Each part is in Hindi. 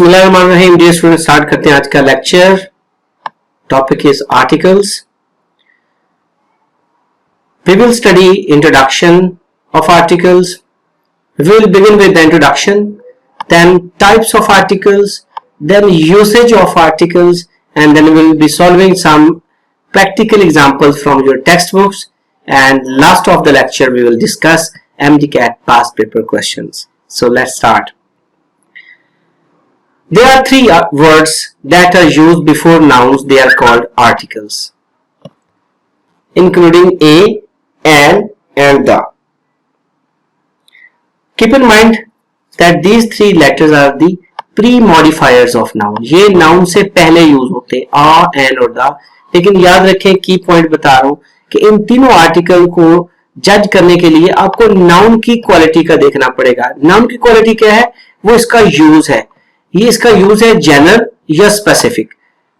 बिस्मिल्लाहिर्रहमानिर्रहीम। डियर स्टूडेंट, स्टार्ट करते हैं आज का lecture. Topic is articles. We will study introduction of articles. We will begin with the introduction, then types of articles, then usage of articles, and then we will be solving some practical examples from your textbooks, and last of the lecture we will discuss MDCAT past paper questions. So let's start. There are three words that are used before nouns. They are called articles, including a, an, and the. Keep in mind that these three letters are the pre-modifiers of noun. ये noun से पहले यूज होते हैं, a, an और the. लेकिन याद रखें, की पॉइंट बता रहा हूं कि इन तीनों आर्टिकल को जज करने के लिए आपको नाउन की क्वालिटी का देखना पड़ेगा। नाउन की क्वालिटी क्या है? वो इसका यूज है। ये इसका यूज है जनरल या स्पेसिफिक।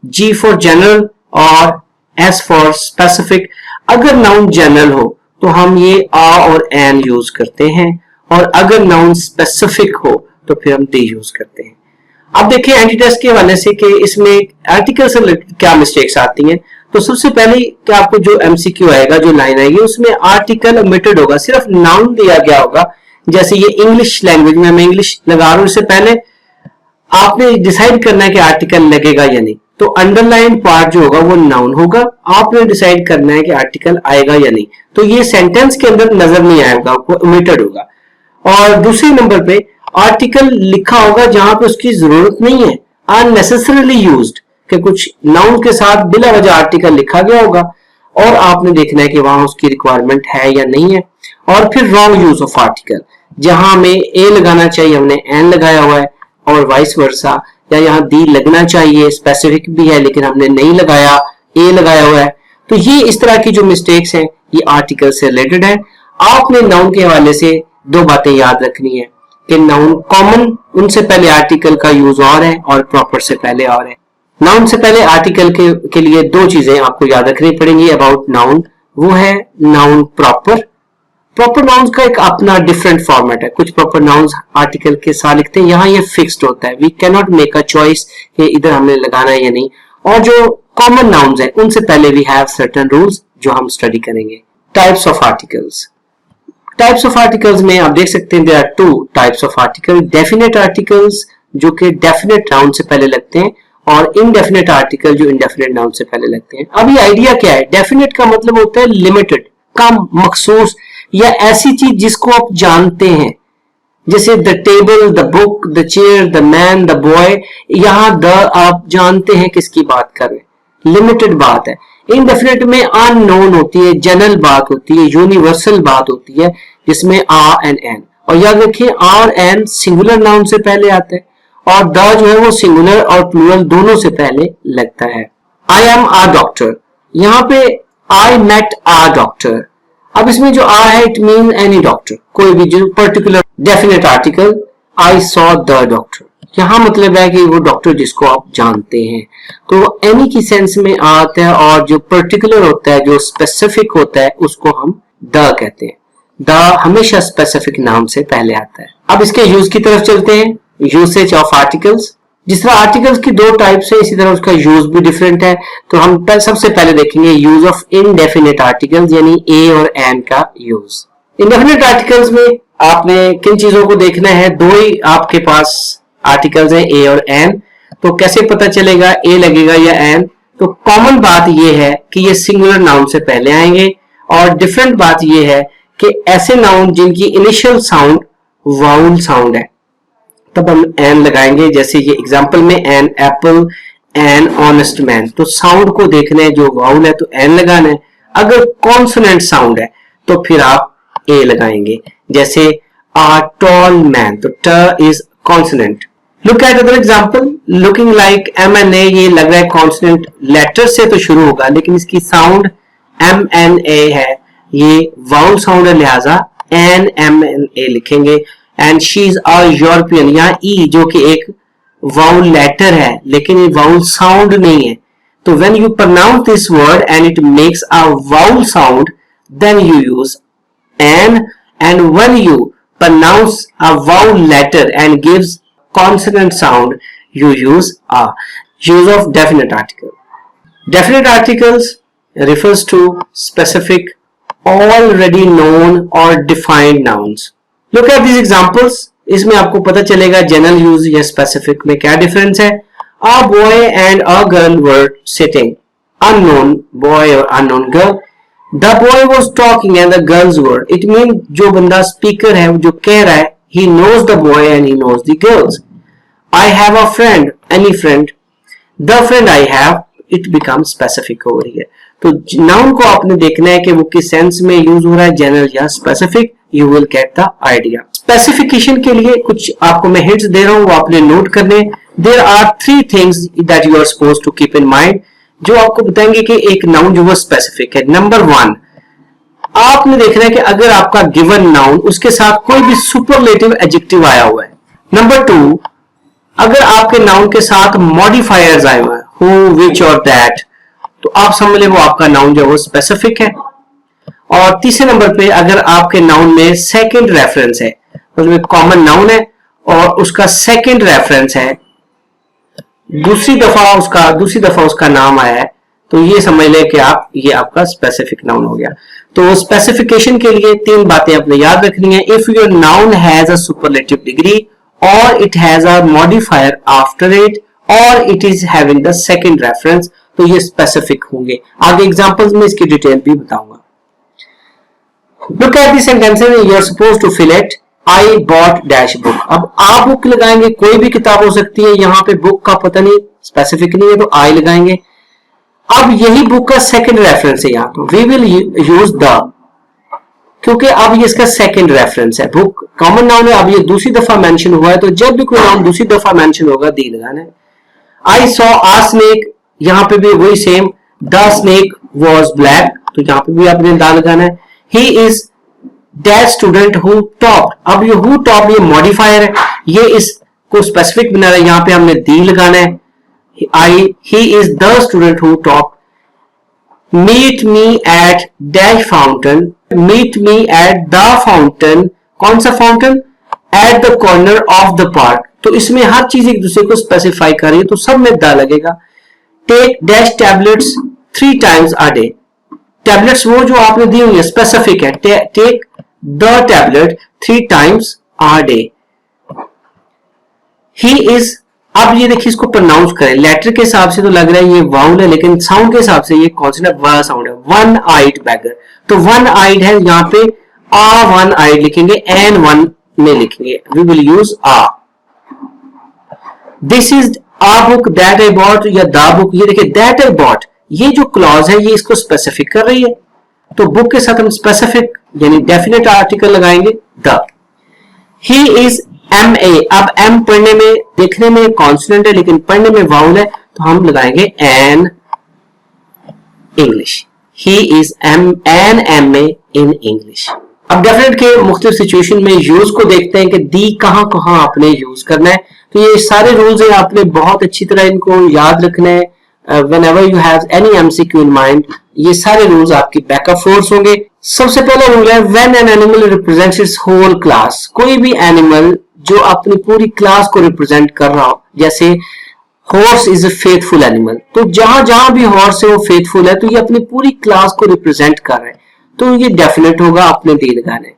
G फॉर जनरल और S फॉर स्पेसिफिक। अगर नाउन जनरल हो तो हम ये आ और एन यूज करते हैं, और अगर नाउन स्पेसिफिक हो तो फिर हम डी यूज करते हैं। अब देखिए एंटीटेस्ट के हवाले से कि इसमें आर्टिकल से क्या मिस्टेक्स आती हैं। तो सबसे पहले क्या आपको जो एमसीक्यू आएगा, जो लाइन आएगी, उसमें आर्टिकल ओमिटेड होगा, सिर्फ नाउन दिया गया होगा। जैसे ये इंग्लिश लैंग्वेज में मैं इंग्लिश लगा रहा हूं, इससे पहले आपने डिसाइड करना है कि आर्टिकल लगेगा या नहीं। तो अंडरलाइन पार्ट जो होगा वो नाउन होगा, आपने डिसाइड करना है कि आर्टिकल आएगा या नहीं। तो ये सेंटेंस के अंदर नजर नहीं आएगा, आपको ओमिटेड होगा। और दूसरे नंबर पे आर्टिकल लिखा होगा जहां पे उसकी जरूरत नहीं है, अननेसेसरीली यूज्ड, कि कुछ नाउन के साथ बिला वजह आर्टिकल लिखा गया होगा और आपने देखना है कि वहां उसकी रिक्वायरमेंट है या नहीं है। और फिर रॉन्ग यूज ऑफ आर्टिकल, जहां हमें ए लगाना चाहिए हमने एन लगाया हुआ है, और वाइस वर्सा, या यहाँ दी लगना चाहिए, स्पेसिफिक भी है लेकिन हमने नहीं लगाया, ए लगाया हुआ है। तो ये इस तरह की जो मिस्टेक्स हैं ये आर्टिकल से रिलेटेड है। आपने नाउन के हवाले से दो बातें याद रखनी है कि नाउन कॉमन, उनसे पहले आर्टिकल का यूज और है और प्रॉपर से पहले और है। नाउन से पहले आर्टिकल के लिए दो चीजें आपको याद रखनी पड़ेंगी अबाउट नाउन। वो है नाउन प्रॉपर। प्रॉपर नाउन्स का एक अपना डिफरेंट फॉर्मेट है। कुछ प्रॉपर नाउन्स आर्टिकल के साथ लिखते हैं, यहाँ ये फिक्स्ड होता है। We cannot make a choice कि इधर हमने लगाना है या नहीं। और जो कॉमन नाउन्स हैं उनसे पहले वी हैव सर्टेन रूल्स जो हम स्टडी करेंगे। Types of articles. Types of articles में आप देख सकते हैं there are two types of article. Definite articles जो कि डेफिनेट नाउन से पहले लगते हैं, और इनडेफिनेट आर्टिकल जो इंडेफिनेट नाउन से पहले लगते हैं। अब ये आइडिया क्या है? डेफिनेट का मतलब होता है लिमिटेड, कम, मखसूस, या ऐसी चीज जिसको आप जानते हैं, जैसे the table, the book, the chair, the man, the boy. यहां द आप जानते हैं किसकी बात कर रहे हैं, लिमिटेड बात है। इनडेफिनेट में अननोन होती है, जनरल बात होती है, यूनिवर्सल बात होती है, जिसमें आ एंड एन। और याद रखिए आर एन सिंगुलर नाउन से पहले आता है, और द जो है वो सिंगुलर और प्लूरल दोनों से पहले लगता है। आई एम आ डॉक्टर, यहाँ पे आई मेट आ डॉक्टर। अब इसमें जो आ है इट मीन एनी डॉक्टर, कोई भी जो particular definite article. I saw the doctor, यहाँ मतलब है कि वो डॉक्टर जिसको आप जानते हैं। तो एनी की सेंस में आता है, और जो पर्टिकुलर होता है, जो स्पेसिफिक होता है, उसको हम द कहते हैं। द हमेशा स्पेसिफिक नाउन से पहले आता है। अब इसके यूज की तरफ चलते हैं। Usage of articles. जिस तरह आर्टिकल्स की दो टाइप्स है, इसी तरह उसका यूज भी डिफरेंट है। तो हम सबसे पहले देखेंगे यूज ऑफ इनडेफिनेट आर्टिकल्स, यानी ए और एन का यूज। इनडेफिनेट आर्टिकल्स में आपने किन चीजों को देखना है? दो ही आपके पास आर्टिकल्स हैं, ए और एन। तो कैसे पता चलेगा ए लगेगा या एन? तो कॉमन बात यह है कि ये सिंगुलर नाउन से पहले आएंगे, और डिफरेंट बात यह है कि ऐसे नाउन जिनकी इनिशियल साउंड वाउल साउंड है तब हम एन लगाएंगे। जैसे ये एग्जांपल में an apple, an honest man. तो साउंड को देखना है, जो वाउल है तो एन लगाना है। अगर कॉन्सोनेंट साउंड है तो फिर आप ए लगाएंगे। जैसे आ टॉल मैन, तो T is consonant. Look at other example, looking like M N A. ये लग रहा है कॉन्सोनेंट लेटर से तो शुरू होगा, लेकिन इसकी साउंड एम एन ए है, ये वाउल साउंड है, लिहाजा एन एम एन ए लिखेंगे। And she is a European, यहाँ ई जो कि एक वाउल लेटर है लेकिन ये वाउल साउंड नहीं है। तो when you pronounce this word and it makes a vowel sound, then you use an. And when you pronounce a vowel letter and gives consonant sound, you use are. Use of definite article. Definite articles refers to specific, already known or defined nouns. Look at these examples. इसमें आपको पता चलेगा जनरल यूज या स्पेसिफिक में क्या डिफरेंस है. A boy and a girl were sitting. Unknown boy or unknown girl. The boy was talking and the girls were. It means जो बंदा स्पीकर है, जो कह रहा है, he knows the boy and he knows the girls. I have a friend. Any friend. The friend I have. It becomes specific over here. तो नाउन को आपने देखना है कि वो किस सेंस में यूज हो रहा है, जनरल या specific. You will get the idea. Specification के लिए कुछ आपको मैं हिंट्स दे रहा हूं, वो आपने नोट करने. There are 3 things that you are supposed to keep in mind, जो आपको बताएंगे कि एक नाउन जो वो स्पेसिफिक है. नंबर 1, आपने देखना है कि अगर आपका गिवन नाउन उसके साथ कोई भी सुपरलेटिव एडजेक्टिव आया हुआ है. नंबर 2, अगर आपके नाउन के साथ मॉडिफायर्स आए हुए हैं, हु, विच और दैट, तो आप समझ ले वो आपका नाउन जो है वो स्पेसिफिक है. और तीसरे नंबर पे अगर आपके नाउन में सेकंड रेफरेंस है, मतलब कॉमन नाउन है और उसका सेकंड रेफरेंस है, दूसरी दफा उसका नाम आया है, तो ये समझ ले कि ये आपका स्पेसिफिक नाउन हो गया. तो स्पेसिफिकेशन के लिए 3 बातें आपने याद रखनी है. If your noun has a superlative degree or it has a modifier after it or it is having the second reference, तो ये स्पेसिफिक होंगे. आगे एग्जांपल्स में इसकी डिटेल भी बताऊंगा. Look at the sentences. You are supposed to fill it. I bought dash book. अब आप बुक लगाएंगे, कोई भी किताब हो सकती है. यहाँ पे बुक का पता नहीं, स्पेसिफिक नहीं है, तो I लगाएंगे. अब यही बुक का सेकंड रेफरेंस है यहाँ, तो we will use the, क्योंकि अब ये इसका सेकंड रेफरेंस है. बुक कॉमन नाउन है, अब ये दूसरी दफा मेंशन हुआ है, तो जब भी कोई नाउन दूसरी दफा मेंशन होगा दी लगाना है. आई सॉ आ स्नेक, यहाँ पे भी वही same. The snake was black, तो यहाँ पे भी आपने दा लगाना है. He is that student who top, अब ये हु टॉप ये मॉडिफायर है, ये इसको स्पेसिफिक बना रहा है, यहाँ पे हमने दी लगाना है. He is the student who top. Meet me at dash fountain, meet me at the fountain, कौन सा fountain, at the corner of the park. तो इसमें हर चीज एक दूसरे को स्पेसिफाई कर रही है, तो सब में द लगेगा. Take dash tablets 3 times a day. Tablets वो जो आपने दी हुई है स्पेसिफिक है. Take the tablet 3 times a day. He is, अब ये देखिए इसको प्रोनाउंस करें. लेटर के हिसाब से तो लग रहा है ये वाउल है, लेकिन साउंड के हिसाब से ये कॉन्सोनेंट व साउंड है. वन आइड बैगर, तो वन आइड है, यहाँ पे आ वन आइड लिखेंगे, एन वन में लिखेंगे. We will use a. This is a book that I bought, या द बुक. ये देखिए दैट आई बॉट, ये जो क्लॉज है ये इसको स्पेसिफिक कर रही है, तो बुक के साथ हम स्पेसिफिक यानी डेफिनेट आर्टिकल लगाएंगे the. He is M A, अब एम पढ़ने में देखने में कॉन्सोनेंट है लेकिन पढ़ने में वाउल है, तो हम लगाएंगे an English. He is an M A in English. अब डेफिनेट के मुख्तलिफ सिचुएशन में यूज को देखते हैं कि दी कहां कहां आपने यूज करना है. तो ये सारे रूल्स हैं, आपने बहुत अच्छी तरह इनको याद रखना है. whenever you have any MCQ in mind, ये सारे रूल्स आपकी बैकअप फोर्स होंगे. सबसे पहला रूल है when an animal represents its whole class. कोई भी एनिमल जो अपनी पूरी क्लास को रिप्रेजेंट कर रहा हो, जैसे horse is a faithful animal, तो जहां जहां भी हॉर्स है वो फेथफुल है, तो ये अपनी पूरी क्लास को रिप्रेजेंट कर रहा है, तो ये डेफिनेट होगा, आपने दी लगाने.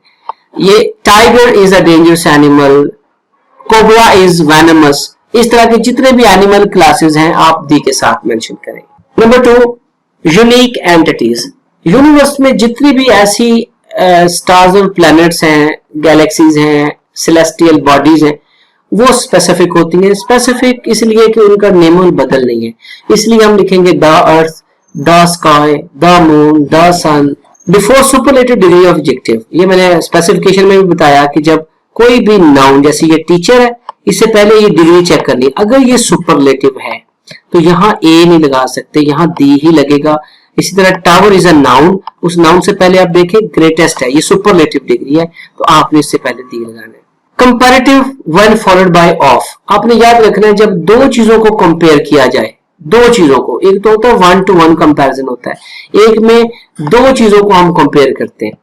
ये tiger is a dangerous animal, cobra is venomous. इस तरह के जितने भी एनिमल क्लासेस हैं आप दी के साथ मेंशन करें. Number 2, unique entities. यूनिवर्स में जितनी भी ऐसी स्टार्स और प्लैनेट्स हैं, गैलेक्सीज हैं, सेलेस्टियल बॉडीज हैं, वो स्पेसिफिक होती हैं. स्पेसिफिक इसलिए कि उनका नेमल बदल नहीं है, इसलिए हम लिखेंगे the earth, the sky, the moon, the sun before superlative degree of adjective. ये मैंने स्पेसिफिकेशन में भी बताया कि जब कोई भी नाउन, जैसे ये टीचर है, इससे पहले ये डिग्री चेक करनी. अगर ये सुपरलेटिव है तो यहाँ ए नहीं लगा सकते, यहाँ दी ही लगेगा. इसी तरह टावर इज अ नाउन, उस नाउन से पहले आप देखें ग्रेटेस्ट है, ये सुपरलेटिव डिग्री है, तो आपने इससे पहले दी लगाना है. Comparative when followed by of. आपने याद रखना है जब दो चीजों को कंपेयर किया जाए, दो चीजों को, एक तो होता है 1-to-1 कंपैरिजन होता है, एक में दो चीजों को हम कंपेयर करते हैं.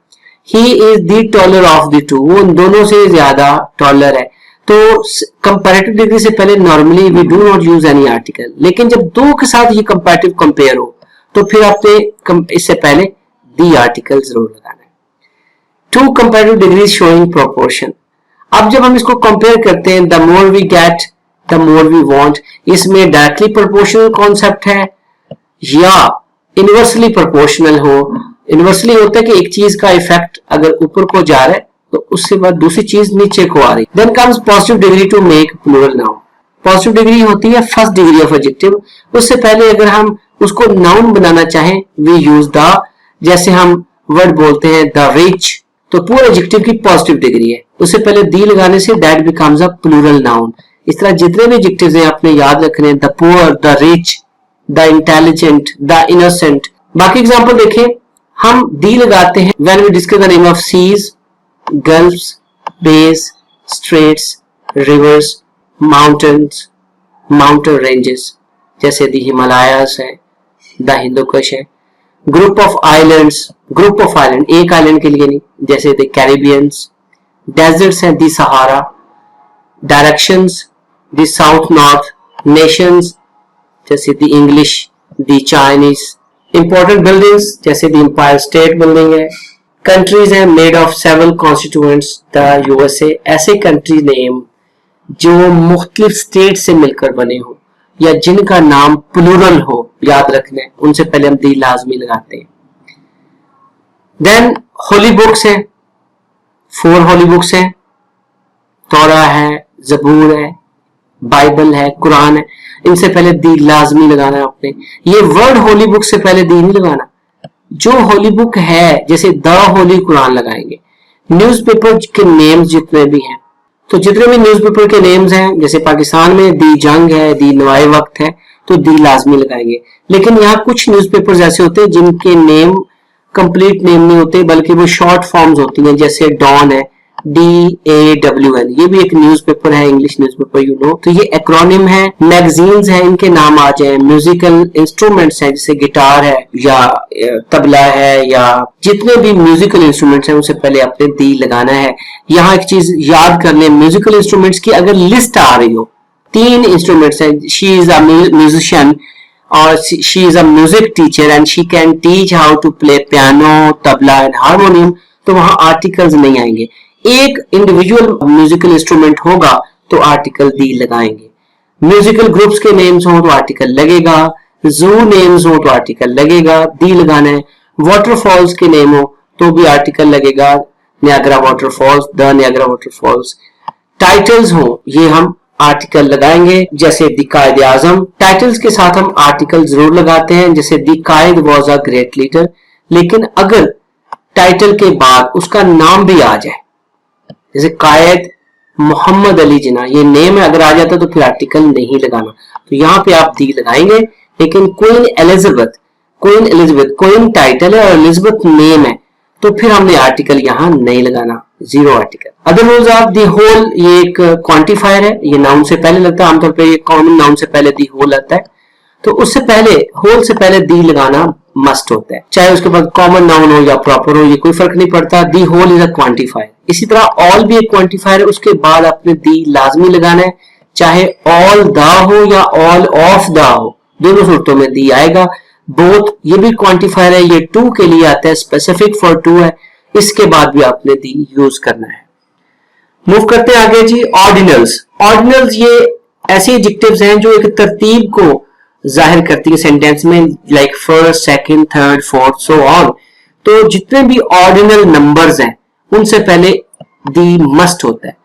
He is the taller of the two, वो उन दोनों से ज्यादा टॉलर है. तो कंपैरेटिव डिग्री से पहले normally we do not use any article, लेकिन जब दो के साथ ये कंपैरेटिव कंपेयर हो तो फिर आपने इससे पहले दी आर्टिकल जरूर लगाना है। Two comparative degrees showing proportion. अब जब हम इसको कंपेयर करते हैं, the more we get the more we want, इसमें डायरेक्टली प्रोपोर्शनल कॉन्सेप्ट है या इनवर्सली प्रोपोर्शनल हो। इनवर्सली होता है कि एक चीज का इफेक्ट अगर ऊपर को जा रहा है तो उसके बाद दूसरी चीज नीचे को आ रही। Then comes positive degree to make plural noun. Positive degree होती है फर्स्ट डिग्री ऑफ एडजेक्टिव। उससे पहले अगर हम उसको नाउन बनाना चाहें वी यूज द, जैसे हम वर्ड बोलते हैं द रिच, तो पूरे एडजेक्टिव की पॉजिटिव डिग्री है, उससे पहले दी लगाने से that becomes a plural noun. इस तरह जितने भी एडजेक्टिव्स हैं आपने याद रखने हैं, the poor, the rich, the intelligent, the innocent. बाकी एग्जांपल देखें, हम दी लगाते हैं when we discuss the name of seas, gulfs, bays, straits, rivers, mountains, mountain ranges, जैसे द हिमालयास है, द हिंदुकुश है। Group of islands, group of island एक आइलैंड के लिए नहीं, जैसे द कैरिबियंस। डेजर्ट्स हैं the Sahara. Directions the south north. Nations जैसे the English, the Chinese. Important buildings जैसे द एम्पायर स्टेट बिल्डिंग है। कंट्रीज हैं made of several constituents, the USA. ऐसे कंट्री नेम जो मुख्तलिफ स्टेट से मिलकर बने हो या जिनका नाम प्लूरल हो, याद रखना है, उनसे पहले हम दी लाजमी लगाते हैं। देन होली बुक्स है, 4 होली बुक्स हैं, तौरा है, जबूर है, बाइबल है, कुरान है। इनसे पहले दी लाजमी लगाना है आपने। ये वर्ड होली बुक से पहले दी नहीं लगाना। जो होली बुक है, जैसे द होली कुरान लगाएंगे। न्यूज़पेपर के नेम्स जितने भी हैं, तो जितने भी न्यूज़पेपर के नेम्स हैं, जैसे पाकिस्तान में दी जंग है, दी नवाए वक्त है, तो दी लाजमी लगाएंगे। लेकिन यहाँ कुछ न्यूज़पेपर्स ऐसे होते हैं जिनके नेम कंप्लीट नेम नहीं होते, बल्कि वो शॉर्ट फॉर्म्स होती हैं, जैसे डॉन है, DAWN। ये भी एक न्यूज़पेपर है, इंग्लिश न्यूज़पेपर, यू नो। तो ये एक्रोनिम है। मैगजीन्स हैं, इनके नाम आ जाए। म्यूजिकल इंस्ट्रूमेंट्स हैं, जैसे गिटार है या तबला है, या जितने भी म्यूजिकल इंस्ट्रूमेंट्स हैं उनसे पहले आपने दी लगाना है। यहाँ एक चीज याद कर लें, म्यूजिकल इंस्ट्रूमेंट्स की अगर लिस्ट आ रही हो, 3 इंस्ट्रूमेंट्स हैं, शी इज अ म्यूजिशियन और she is a music teacher and she can teach how to play piano, tabla and harmonium, तो वहां आर्टिकल्स नहीं आएंगे। एक इंडिविजुअल म्यूजिकल इंस्ट्रूमेंट होगा तो आर्टिकल दी लगाएंगे। म्यूजिकल ग्रुप्स के नेम्स हो तो आर्टिकल लगेगा। जू नेम्स हो तो आर्टिकल लगेगा, दी लगाना है। वाटरफॉल्स के नेम हो तो भी आर्टिकल लगेगा, Niagara waterfalls, the Niagara waterfalls. Titles हो ये हम आर्टिकल लगाएंगे, जैसे द कायद आजम। टाइटल्स के साथ हम आर्टिकल जरूर लगाते हैं, जैसे the Quaid was a great leader. लेकिन अगर टाइटल के बाद उसका नाम भी आ जाए, जैसे कायद मोहम्मद अली जिन्ना, ये नेम अगर आ जाता तो फिर आर्टिकल नहीं लगाना। तो यहाँ पे आप दी लगाएंगे। लेकिन क्वीन एलिजाबेथ, क्वीन टाइटल है और एलिजाबेथ नेम है, तो फिर हमने आर्टिकल यहाँ नहीं लगाना, 0 article. Other rules of the whole, ये एक क्वांटिफायर है, ये नाउन से पहले लगता है। आमतौर पर ये कॉमन नाउन से पहले दी होल आता है, तो उससे पहले होल से पहले दी लगाना मस्ट होता है, चाहे उसके बाद कॉमन नाउन हो या प्रॉपर हो, ये कोई फर्क नहीं पड़ता। The whole is a quantifier. इसी तरह ऑल भी एक क्वांटिफायर है, उसके बाद आपने दी लाजमी लगाना है, चाहे ऑल द हो या ऑल ऑफ द हो, दोनों सूरतों में दी आएगा। बोथ ये भी क्वांटिफायर है, ये 2 के लिए आता है, स्पेसिफिक फॉर 2 है, इसके बाद भी आपने दी यूज करना है। मूव करते हैं आगे जी। ऑर्डिनल्स। ऑर्डिनल्स ये ऐसे एडजेक्टिव्स हैं जो एक तरतीब को जाहिर करती है सेंटेंस में, like first, second, third, fourth, so on. तो जितने भी ऑर्डिनल नंबर्स हैं उनसे पहले दी मस्ट होता है,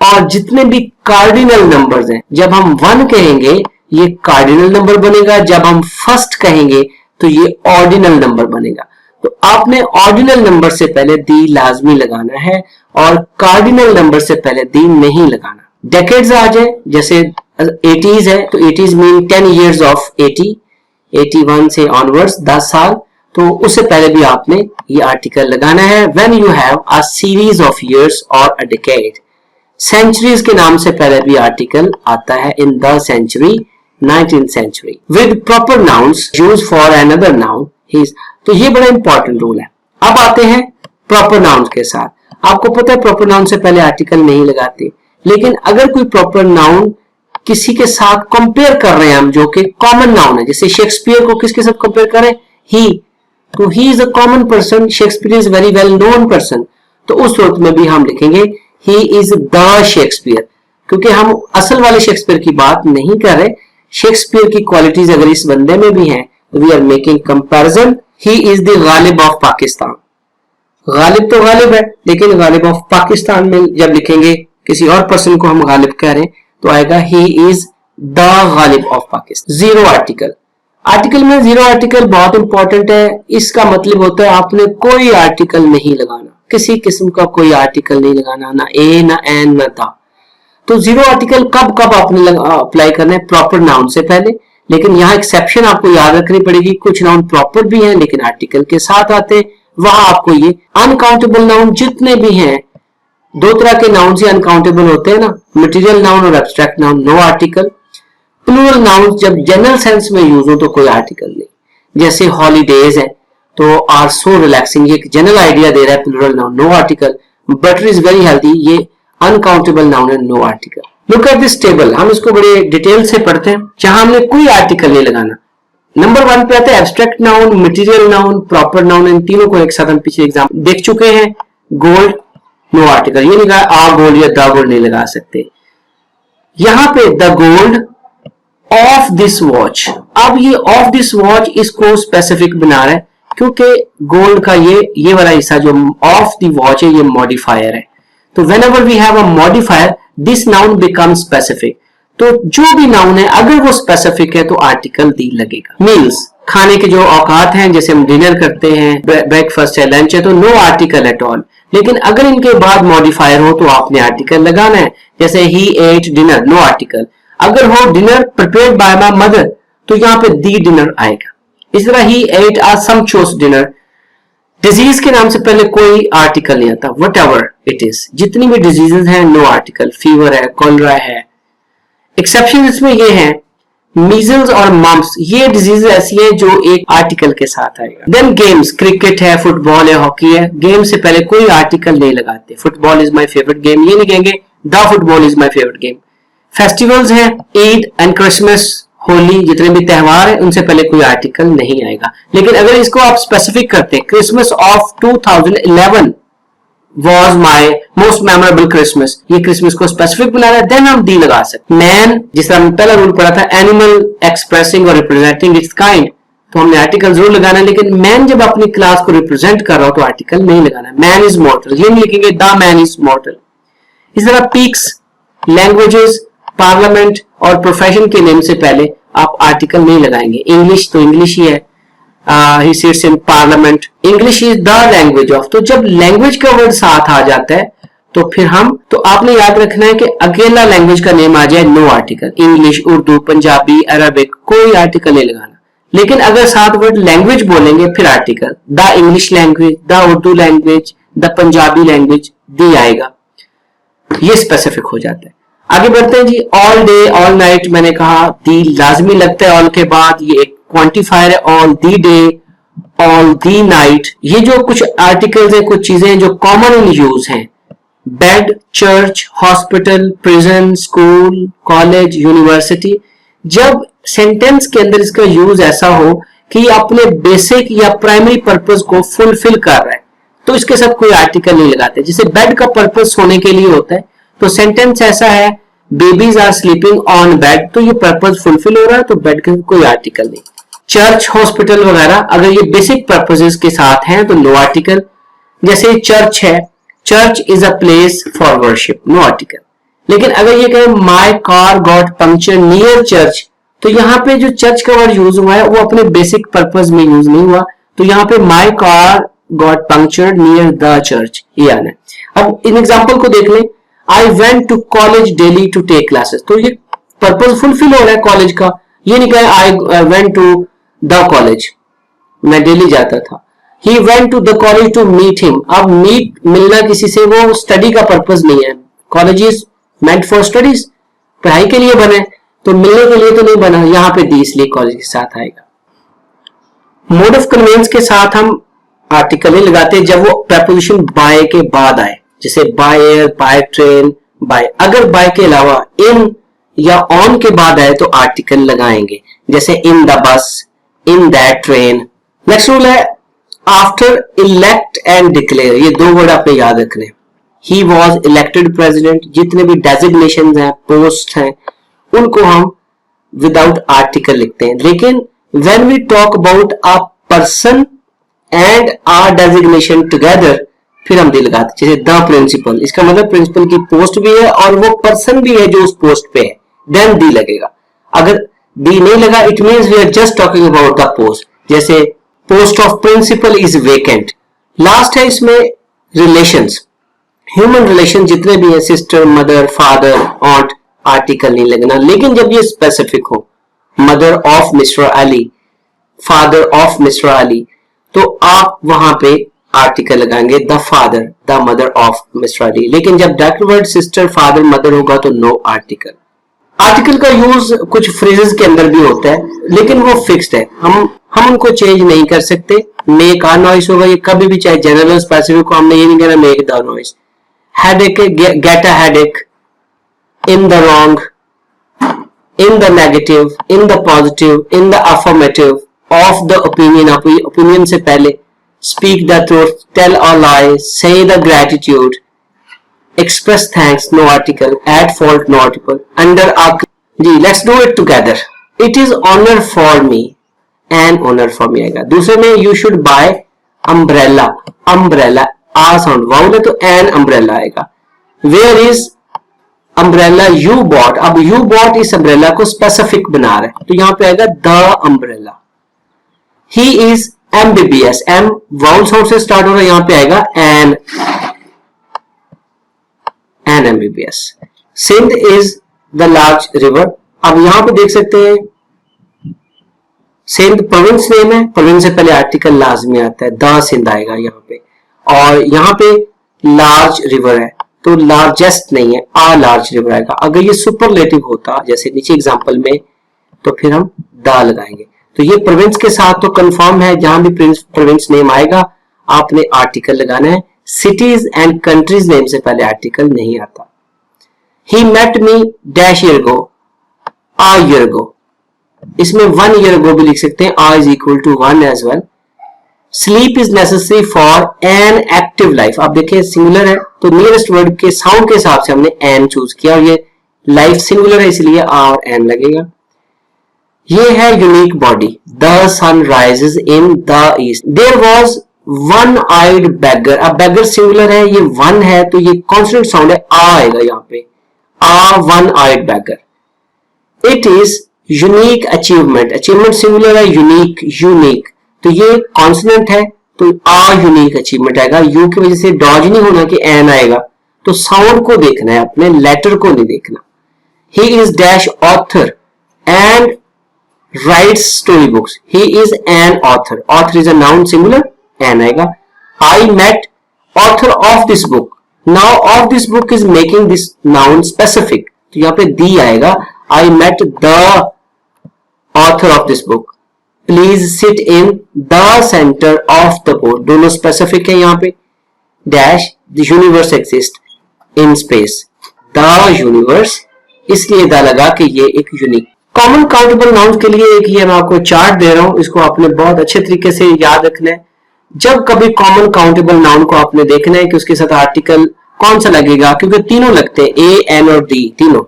और जितने भी कार्डिनल नंबर्स हैं, जब हम 1 कहेंगे ये कार्डिनल नंबर बनेगा, जब हम फर्स्ट कहेंगे तो ये ऑर्डिनल नंबर बनेगा। तो आपने ऑर्डिनल नंबर से पहले दी लाजमी लगाना है और कार्डिनल नंबर से पहले दी नहीं लगाना। डेकेड्स आ जाए, जैसे 80s है तो 80s मीन 10 years ऑफ 80, 81 से ऑनवर्ड्स 10 साल, तो उससे पहले भी आपने ये आर्टिकल लगाना है। When you have a series of years और अ डिकेड। सेंचुरीज के नाम से पहले भी आर्टिकल आता है, in the century, 19th century। With proper nouns use for another noun his. तो ये बड़ा इंपॉर्टेंट रूल है। अब आते हैं प्रॉपर नाउन्स के साथ। आपको पता है प्रॉपर नाउन से पहले आर्टिकल नहीं लगाते, लेकिन अगर कोई प्रॉपर नाउन किसी के साथ कंपेयर कर रहे हैं हम, जो कि कॉमन नाउन है, जैसे शेक्सपियर को किसके साथ कंपेयर करें, ही, तो ही is a common person, Shakespeare is very well known person, तो उस सूरत में भी हम लिखेंगे ही इज द शेक्सपियर, क्योंकि हम असल वाले शेक्सपियर की बात नहीं कर रहे। शेक्सपियर की क्वालिटीज अगर इस बंदे में भी हैं, we are making comparison. He is the Ghalib of Pakistan, Ghalib तो गालिब है, लेकिन गालिब ऑफ पाकिस्तान में जब लिखेंगे किसी और पर्सन को हम गालिब कह रहे हैं तो आएगा ही is the Ghalib of Pakistan. Zero article, article में जीरो आर्टिकल बहुत इंपॉर्टेंट है। इसका मतलब होता है आपने कोई आर्टिकल नहीं लगाना, किसी किस्म का कोई आर्टिकल नहीं लगाना, ना ए ना एन ना दा। तो जीरो आर्टिकल कब कब आपने अप्लाई करना है, प्रॉपर नाउन से पहले। लेकिन यहाँ एक्सेप्शन आपको याद रखनी पड़ेगी, कुछ नाउन प्रॉपर भी हैं लेकिन आर्टिकल के साथ आते हैं, वहां आपको ये अनकाउंटेबल नाउन जितने भी हैं, दो तरह के नाउन से अनकाउंटेबल होते हैं ना, मटेरियल नाउन और abstract noun, no article. Plural noun जब जनरल सेंस में यूज हो तो कोई आर्टिकल नहीं, जैसे हॉलीडेज है तो आर सो रिलैक्सिंग, ये एक जनरल आइडिया दे रहा है plural noun, no article. Butter is very healthy, ये अनकाउंटेबल नाउन है, no article. Look at this table, हम इसको बड़े डिटेल से पढ़ते हैं, जहां हमने कोई आर्टिकल नहीं लगाना। नंबर 1 पे आता है abstract noun, material noun, proper noun. इन तीनों को एक साथ हम पिछले एग्जाम देख चुके हैं। गोल्ड, नो आर्टिकल, ये नहीं कहा आ गोल्ड या द गोल्ड नहीं लगा सकते। यहां पे the gold of this watch, अब ये ऑफ दिस वॉच इसको स्पेसिफिक बना रहा है, क्योंकि गोल्ड का ये वाला हिस्सा जो ऑफ द वॉच है ये मॉडिफायर है। तो whenever we have a modifier, this noun becomes specific. तो जो भी नाउन है अगर वो स्पेसिफिक है तो आर्टिकल दी लगेगा। मील्स, खाने के जो औकात हैं, जैसे हम डिनर करते हैं, ब्रेकफास्ट है, लंच है, तो नो आर्टिकल एट ऑल। लेकिन अगर इनके बाद मॉडिफायर हो तो आपने आर्टिकल लगाना है, जैसे ही एट डिनर, नो आर्टिकल। अगर हो dinner prepared by my mother तो यहाँ पे दी डिनर आएगा। इस तरह ही एट आ सम्पचुअस डिनर। डिजीज के नाम से पहले कोई आर्टिकल नहीं आता, वट एवर इट इज, जितनी भी डिजीजेज हैं नो आर्टिकल, फीवर है, कॉलरा है। एक्सेप्शन इसमें ये है मीजल्स और मम्प्स, ये डिजीज ऐसी है जो एक आर्टिकल के साथ आएगा। देन गेम्स, क्रिकेट है, फुटबॉल है, हॉकी है, गेम से पहले कोई आर्टिकल नहीं लगाते। Football is my favourite game, ये नहीं कहेंगे the football is my favourite game. Festivals हैं, ईद एंड क्रिसमस, होली, जितने भी त्योहार है उनसे पहले कोई आर्टिकल नहीं आएगा। लेकिन अगर इसको आप स्पेसिफिक करते हैं, Christmas of 2011 was my most memorable Christmas, ये क्रिसमस को स्पेसिफिक बना रहा है, देन हम दी लगा सकते। मैन, जिस तरह हमने पहला रूल पढ़ा था, एनिमल एक्सप्रेसिंग और रिप्रेजेंटिंग इट्स काइंड, तो हमने आर्टिकल जरूर लगाना है। लेकिन मैन जब अपनी क्लास को रिप्रेजेंट कर रहा हो तो आर्टिकल नहीं लगाना। मैन इज मॉर्टल, ये नहीं लिखेंगे द मैन इज मॉर्टल। इस तरह पीक्स, लैंग्वेजेस, पार्लियामेंट और प्रोफेशन के नेम से पहले आप आर्टिकल नहीं लगाएंगे। इंग्लिश तो इंग्लिश ही है, he sits in parliament, English is the language of, तो जब लैंग्वेज का वर्ड साथ आ जाता है तो फिर हम, तो आपने याद रखना है कि अकेला लैंग्वेज का नेम आ जाए no article. English, Urdu, Punjabi, Arabic, कोई आर्टिकल नहीं लगाना। लेकिन अगर साथ वर्ड लैंग्वेज बोलेंगे फिर article, the English language, the Urdu language, the Punjabi language, the आएगा, ये स्पेसिफिक हो जाता है। आगे बढ़ते हैं जी। ऑल डे, ऑल नाइट, मैंने कहा दी लाजमी लगता है ऑल के बाद, ये एक क्वांटिफायर है। All the day, all the night, ये जो कुछ आर्टिकल्स हैं, कुछ चीजें हैं जो कॉमन इन यूज हैं। Bed, church, hospital, prison, school, college, university, जब सेंटेंस के अंदर इसका यूज ऐसा हो कि अपने बेसिक या प्राइमरी पर्पस को फुलफिल कर रहा है तो इसके साथ कोई आर्टिकल नहीं लगाते। जैसे बेड का पर्पस सोने के लिए होता है, तो सेंटेंस ऐसा है babies are sleeping on bed, तो ये पर्पस फुलफिल हो रहा है तो बेड के कोई आर्टिकल नहीं। चर्च, हॉस्पिटल वगैरह अगर ये बेसिक पर्पसेस के साथ हैं तो नो आर्टिकल। जैसे चर्च है, church is a place for worship, no article. लेकिन अगर ये कहें my car got puncture near church, तो यहाँ पे जो चर्च का वर्ड यूज हुआ है वो अपने बेसिक पर्पस में यूज नहीं हुआ, तो यहाँ पे my car got punctured near the church, ये आना है। अब इन एग्जांपल को देख लें। I went to college daily to take classes, तो ये पर्पस फुलफिल हो रहा है कॉलेज का। ये नहीं कहा I went to the college, मैं डेली जाता था। He went to the college to meet him, अब मीट, मिलना किसी से, वो स्टडी का पर्पस नहीं है। College is meant for studies, पढ़ाई के लिए बने, तो मिलने के लिए तो नहीं बना। यहाँ पे दी इसलिए कॉलेज के साथ आएगा। मोड ऑफ कन्वेंस के साथ हम आर्टिकल ही लगाते हैं जब वो प्रपोजिशन बाय के बाद आए, जैसे by air, by train, by. अगर बाय के अलावा इन या ऑन के बाद आए तो आर्टिकल लगाएंगे, जैसे in the bus, in that train. Next rule है आफ्टर इलेक्ट एंड डिक्लेयर, ये दो वर्ड आपने याद रखने। ही वॉज इलेक्टेड प्रेसिडेंट, जितने भी डेजिग्नेशन हैं, पोस्ट हैं, उनको हम विदाउट आर्टिकल लिखते हैं। लेकिन when we talk about a person and a designation together, फिर हम दी लगाते, जैसे द प्रिंसिपल, इसका मतलब प्रिंसिपल की पोस्ट भी है और वो पर्सन भी है जो उस पोस्ट पे है, देन दी लगेगा। अगर दी नहीं लगा, it means we are just talking about the post, जैसे post of principal is vacant. Last है इसमें रिलेशंस, ह्यूमन रिलेशन जितने भी हैं, sister, mother, father, aunt, article नहीं लगना। लेकिन जब ये स्पेसिफिक हो, mother of mister Ali, father of mister Ali, तो आप वहां पे आर्टिकल लगाएंगे, the father, the mother of mister Ali. लेकिन जब direct word sister, father, mother होगा तो नो आर्टिकल। आर्टिकल का यूज कुछ फ्रेजेस के अंदर भी होता है, लेकिन वो फिक्स्ड है, हम उनको चेंज नहीं कर सकते। मेक आ नॉइस होगा, ये कभी भी, चाहे जनरल स्पेसिफिक को, हमने ये नहीं कहना make the noise. Headache, get a headache, in the wrong, in the negative, in the positive, in the affirmative, of the opinion, opinion से पहले, speak the truth, tell a lie, say the gratitude, express thanks, no article, add fault, no article, under a, ji let's do it together. It is honor for me, an honor for me आएगा। दूसरे में you should buy umbrella, umbrella, a sound vowel है तो an umbrella आएगा। Where is umbrella you bought, अब यू बॉट इस अम्ब्रेला को स्पेसिफिक बना रहा है, तो यहां पे आएगा the umbrella. He is MBBS, M vowel sound से स्टार्ट हो रहा है, यहां पे आएगा an MBBS. Sindh is the large river, अब यहां पे देख सकते हैं सिंध प्रोविंस नेम है, प्रोविंस से पहले आर्टिकल लाजमी आता है, द सिंध आएगा यहां पे, और यहां पे लार्ज रिवर है तो लार्जेस्ट नहीं है, आ लार्ज रिवर आएगा। अगर ये सुपरलेटिव होता जैसे नीचे एग्जांपल में, तो फिर हम द लगाएंगे। तो ये प्रोविंस के साथ तो कंफर्म है, जहां भी प्रोविंस नेम आएगा आपने आर्टिकल लगाना है। सिटीज एंड कंट्रीज नेम से पहले आर्टिकल नहीं आता। He met me dash year go, a year go, इसमें 1 ईयर गो भी लिख सकते हैं, a is equal to 1 as well. Sleep is necessary for an active life, आप देखिए सिंगुलर है तो नियरेस्ट वर्ड के साउंड के हिसाब से हमने एन चूज किया, और ये लाइफ सिंगुलर है इसलिए आर एन लगेगा। ये है unique body, the sun rises in the east. There was one eyed beggar, अब बैगर सिंगुलर है, ये 1 है तो ये कॉन्सोनेंट साउंड है, आ आएगा यहाँ पे, a one eyed beggar. It is unique achievement, achievement singular है, यूनिक यूनिक, तो ये कॉन्सोनेंट है तो आ यूनिक अचीवमेंट आएगा। यू की वजह से डॉज नहीं होना कि एन आएगा, तो साउंड को देखना है अपने, लेटर को नहीं देखना। He is dash author and writes story books, he is an author, author is a noun singular, an आएगा। I met author of this book, now of this book is making this noun specific, तो यहाँ पे दी आएगा। I met the author of this book, please sit in the centre of the board, दोनों स्पेसिफिक है यहाँ पे। Dash the universe exist in space, the universe, इसलिए द लगा कि ये एक यूनिक। कॉमन काउंटेबल नाउन के लिए एक ये मैं आपको चार्ट दे रहा हूं, इसको आपने बहुत अच्छे तरीके से याद रखना है। जब कभी कॉमन काउंटेबल नाउन को आपने देखना है कि उसके साथ आर्टिकल कौन सा लगेगा, क्योंकि तीनों लगते हैं, ए एन और डी तीनों,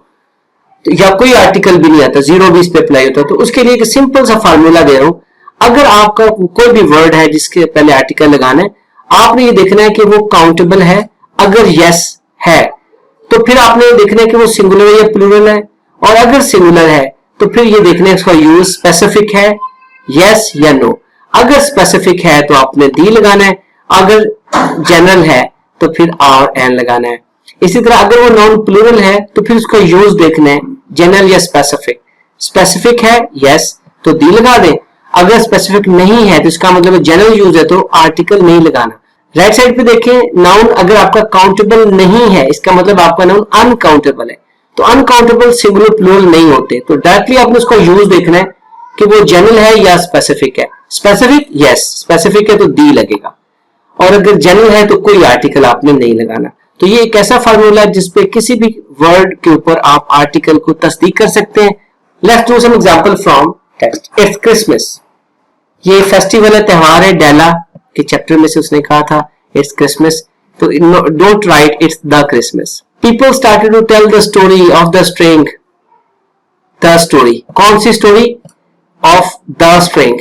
या कोई आर्टिकल भी नहीं आता, 0 भी इस पे अप्लाई होता है। तो उसके लिए एक सिंपल सा फार्मूला दे रहा हूं। अगर आपका कोई भी वर्ड है जिसके पहले आर्टिकल लगाना है, आपने ये देखना है कि वो काउंटेबल है। अगर यस है तो फिर आपने देखना है कि वो सिंगुलर है या प्लूरल है, और अगर सिंगुलर है तो फिर ये देखना है इसका यूज स्पेसिफिक है, यस या नो। अगर स्पेसिफिक है तो आपने दी लगाना है, अगर जनरल है तो फिर आर एन लगाना है। इसी तरह अगर वो नॉन प्लूरल है तो फिर उसका यूज देखना है, जनरल या स्पेसिफिक। स्पेसिफिक है यस तो दी लगा दें, अगर स्पेसिफिक नहीं है तो इसका मतलब जनरल यूज है तो आर्टिकल नहीं लगाना। राइट साइड पे देखें, नाउन अगर आपका काउंटेबल नहीं है, इसका मतलब आपका नाउन अनकाउंटेबल है। तो अनकाउंटेबल सिंगुलर प्लूरल नहीं होते, तो डायरेक्टली आपने उसका यूज देखना है कि वो जनरल है या स्पेसिफिक है। स्पेसिफिक यस, स्पेसिफिक है तो दी लगेगा, और अगर जनरल है तो कोई आर्टिकल आपने नहीं लगाना। तो ये एक ऐसा फार्मूला है जिसपे किसी भी वर्ड के ऊपर आप आर्टिकल को तस्दीक कर सकते हैं। Let's do some example from text. It's Christmas, ये फेस्टिवल है, त्योहार है। डेला के चैप्टर में से उसने कहा था इट्स क्रिसमस, तो don't write it's the Christmas. People started to tell the story of the string. The story, कौन सी स्टोरी? ऑफ द स्ट्रिंग,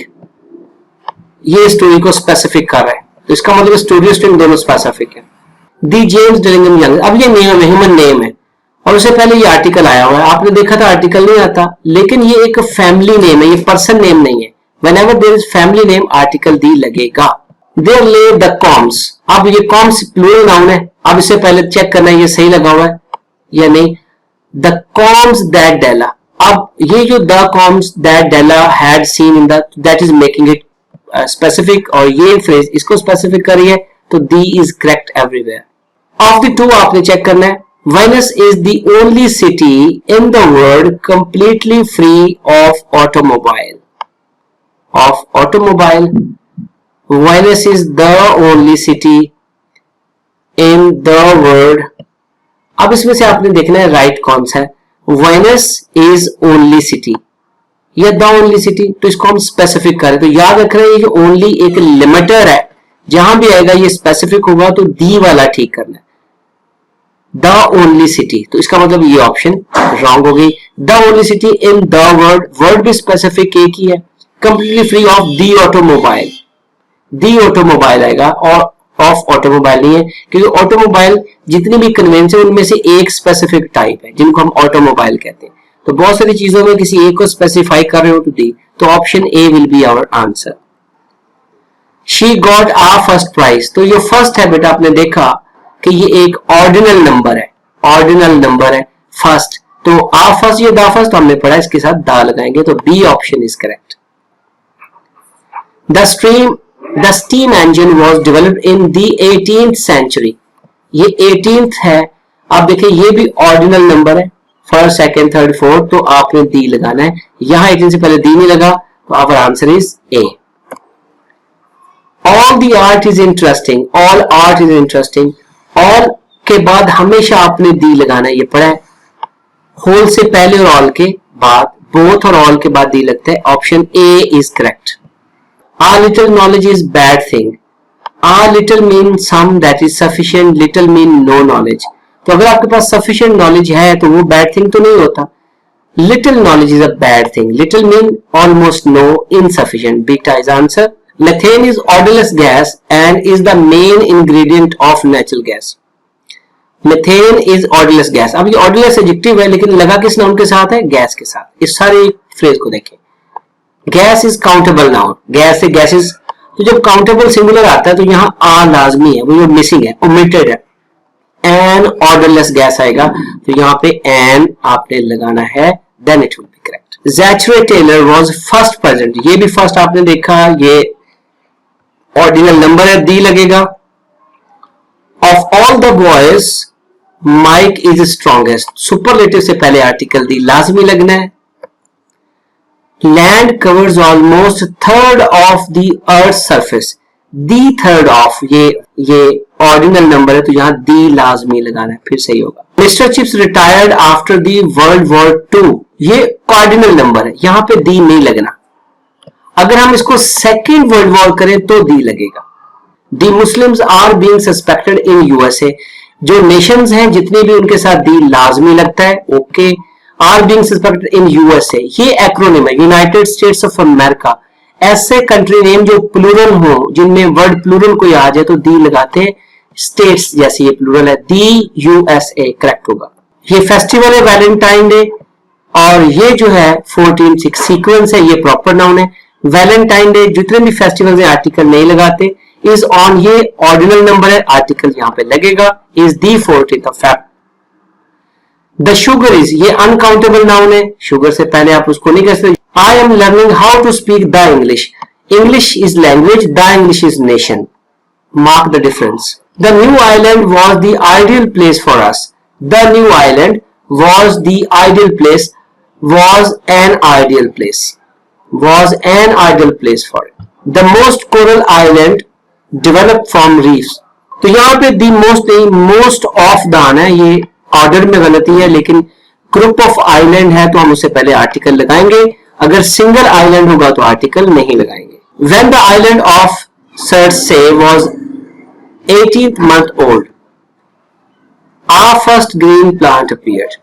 ये स्टोरी को स्पेसिफिक कर रहा है, तो इसका मतलब स्टोरी और स्ट्रिंग दोनों स्पेसिफिक है। दी जेम्स डिलिंगम यंग, अब ये नेम है, ह्यूमन नेम है, और उससे पहले ये आर्टिकल आया हुआ है। आपने देखा था आर्टिकल नहीं आता, लेकिन ये एक फैमिली नेम है, ये पर्सन नेम नहीं है। Whenever there is family name, article दी लगेगा। There lay the coms, अब ये coms प्लूरल नाउन है, अब इससे पहले चेक करना है ये सही लगा हुआ है या नहीं। The coms that Della, अब ये जो the coms that Della had seen in the, that is making it specific, और ये phrase इसको specific कर रही है, तो the is correct everywhere। Of the two आपने चेक करना है। Venice is the only city in the world completely free of automobile। Of automobile, Venice is the only city in the world। अब इसमें से आपने देखना है राइट कौन सा है, Venice is only city या the only city, तो इसको हम स्पेसिफिक करें। तो याद रख रहे हैं ये ओनली एक लिमिटर है, जहां भी आएगा ये स्पेसिफिक होगा तो दी वाला ठीक करना है, द ओनली सिटी, तो इसका मतलब ये ऑप्शन रॉन्ग हो गई। The only city in the world, word भी स्पेसिफिक एक ही है। Completely free of the automobile, the automobile आएगा और ऑफ ऑटोमोबाइल नहीं है, क्योंकि ऑटोमोबाइल जितनी भी कन्वेंस है उनमें से एक स्पेसिफिक टाइप है जिनको हम ऑटोमोबाइल कहते हैं। तो बहुत सारी चीजों में किसी एक को स्पेसिफाई कर रहे हो तो दी, तो option A will be our answer. She got a first prize, तो ये फर्स्ट है बेटा, आपने देखा कि ये एक ऑर्डिनल नंबर है, ऑर्डिनल नंबर है फर्स्ट, तो आ फर्स्ट, ये दा फर्स्ट हमने पढ़ा, इसके साथ दा लगाएंगे, तो B option is correct. The steam engine was developed in the 18th century, ये 18th है। अब देखिए ये भी ऑर्डिनल नंबर है, फर्स्ट सेकंड थर्ड फोर्थ, तो आपने दी लगाना है। यहां 18 से पहले दी नहीं लगा, तो our answer is A. All the art is interesting, all art is interesting, all के बाद हमेशा आपने दी लगाना है, ये पढ़ा है। होल से पहले और ऑल के बाद, बोथ और ऑल के बाद दी लगता है, option A is correct. A little knowledge is bad thing, a little mean some that is sufficient, little mean no knowledge, तो अगर आपके पास sufficient knowledge है तो वो bad thing तो नहीं होता। Little knowledge is a bad thing, little mean almost no, insufficient, beta is answer। Methane is odorless gas and is the main ingredient of natural gas। Methane is odorless gas, अब ये odorless adjective है लेकिन लगा किस नाउन के साथ है? गैस के साथ। इस सारे फ्रेज को देखें, gas is countable noun, gas से गैसेस, तो जब काउंटेबल सिंगुलर आता है तो यहाँ आ लाजमी है, वो मिसिंग है, ओमिटेड है। एन ऑर्डरलेस गैस आएगा, तो यहाँ पे एन आपने लगाना है, then it will be correct. Zachary Taylor was first present, ये भी फर्स्ट आपने देखा, ये ऑर्डिनल नंबर है, दी लगेगा। Of all the boys Mike is strongest, superlative से पहले आर्टिकल दी लाजमी लगना है। Land covers almost third of the earth's surface, the third of, ये ऑर्डिनल नंबर है तो यहाँ दी लाजमी लगाना है, फिर सही होगा। Mister chips retired after the world war 2, ये कार्डिनल नंबर है, यहाँ पे दी नहीं लगना। अगर हम इसको सेकेंड वर्ल्ड वॉर करें तो दी लगेगा। The Muslims are being suspected in USA, जो नेशंस हैं जितने भी उनके साथ दी लाजमी लगता है, okay. Are being suspected in USA, ये एक्रोनिम है, यूनाइटेड स्टेट्स ऑफ अमेरिका। ऐसे कंट्री नेम जो प्लूरल हो, जिनमें वर्ड प्लूरल कोई आ जाए तो दी लगाते हैं, स्टेट्स जैसे ये प्लूरल है, दी यूएसए करेक्ट होगा। ये फेस्टिवल है वैलेंटाइन डे, और ये जो है 14 सीक्वेंस है, ये प्रॉपर नाउन है। वैलेंटाइन डे, जितने भी फेस्टिवल है आर्टिकल नहीं लगाते। इज ऑन, ये ऑर्डिनल नंबर है, आर्टिकल यहाँ पे लगेगा। Is the 14th of Feb. The sugar is, ये अनकाउंटेबल नाउन है, शुगर से पहले आप उसको नहीं कह सकते। I am learning how to speak the English, English is language, the English is nation, mark the difference. The new island was the ideal place for us, the new island was the ideal place, was an ideal place, was an ideal place for it. The most coral island developed from reefs, तो यहाँ पे दी मोस्ट नहीं, मोस्ट ऑफ द आना है, ये ऑर्डर में गलती है, लेकिन ग्रुप ऑफ आइलैंड है तो हम उससे पहले आर्टिकल लगाएंगे, अगर सिंगल आइलैंड होगा तो आर्टिकल नहीं लगाएंगे। When the island of Circe was 18th month old, a first green plant appeared।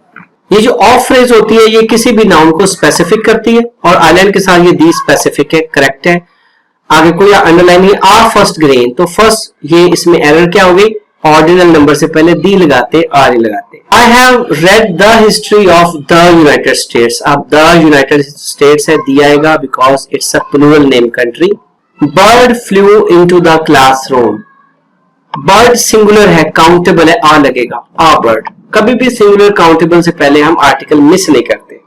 ये जो ऑफ फ्रेज होती है ये किसी भी नाउन को स्पेसिफिक करती है और आइलैंड के साथ ये दी स्पेसिफिक है, करेक्ट है। आगे कोई अंडरलाइन नहीं, आ फर्स्ट ग्रेन, तो फर्स्ट ये इसमें एरर क्या हो गई, ऑर्डिनल नंबर से पहले दी लगाते आर ही लगाते। I have read the history of the United States, अब द यूनाइटेड स्टेट्स है दिया आएगा because it's a plural name country. Bird flew into the classroom, bird singular है, काउंटेबल है, आ लगेगा, आ बर्ड। कभी भी सिंगुलर काउंटेबल से पहले हम आर्टिकल मिस नहीं करते।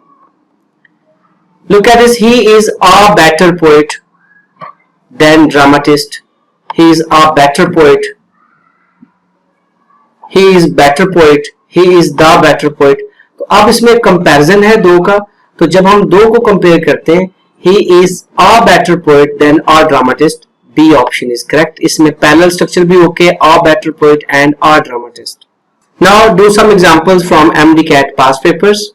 Look at this, he is a better poet than dramatist, he is a better poet, he is better poet, he is the better poet. तो अब इसमें कंपैरिजन है दो का, तो जब हम दो को कंपेयर करते हैं, he is a better poet than a dramatist, B option is correct. इसमें पैरेलल स्ट्रक्चर भी okay, a better poet and a dramatist. Now do some examples from MDCAT past papers.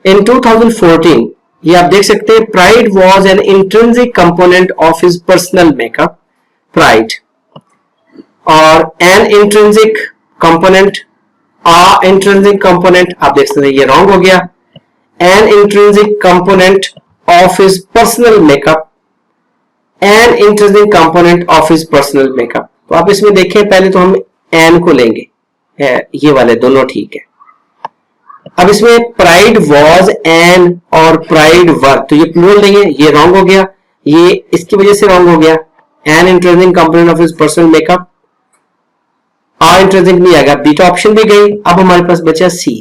In 2014 ये आप देख सकते हैं, pride was an intrinsic component of his personal makeup, pride, और an intrinsic component, a intrinsic component, आप देख सकते हैं ये रॉन्ग हो गया, an intrinsic component of his personal makeup, N intrinsic component of his personal makeup. तो आप इसमें देखें, पहले तो हम एन को लेंगे, ये वाले दोनों ठीक है। अब इसमें प्राइड वॉज एन और प्राइड वर, तो ये प्लूरल नहीं है, ये रॉन्ग हो गया, ये इसकी वजह से रॉन्ग हो गया। An intrinsic component of his personal makeup, a intrinsic नहीं आएगा, बीटा ऑप्शन भी गई। अब हमारे पास बचा C,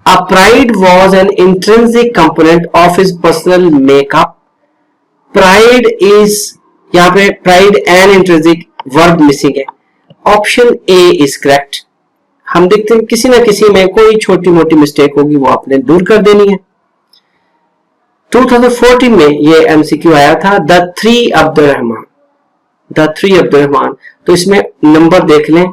a pride was an intrinsic component of his personal makeup, pride is, यहां पे pride an intrinsic, verb missing है, ऑप्शन ए इज करेक्ट। हम देखते हैं किसी ना किसी में कोई छोटी मोटी मिस्टेक होगी, वो आपने दूर कर देनी है। 2014 में ये MCQ आया था, the three Abdurrahman, the three Abdurrahman, तो इसमें नंबर देख लें,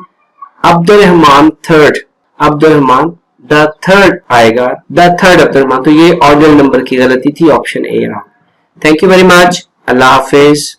Abdurrahman third, Abdurrahman the third आएगा, द थर्ड अब्दुर्रहमान, तो ये ऑर्डर नंबर की गलती थी, ऑप्शन ए रहा। Thank you very much, Allah Hafiz.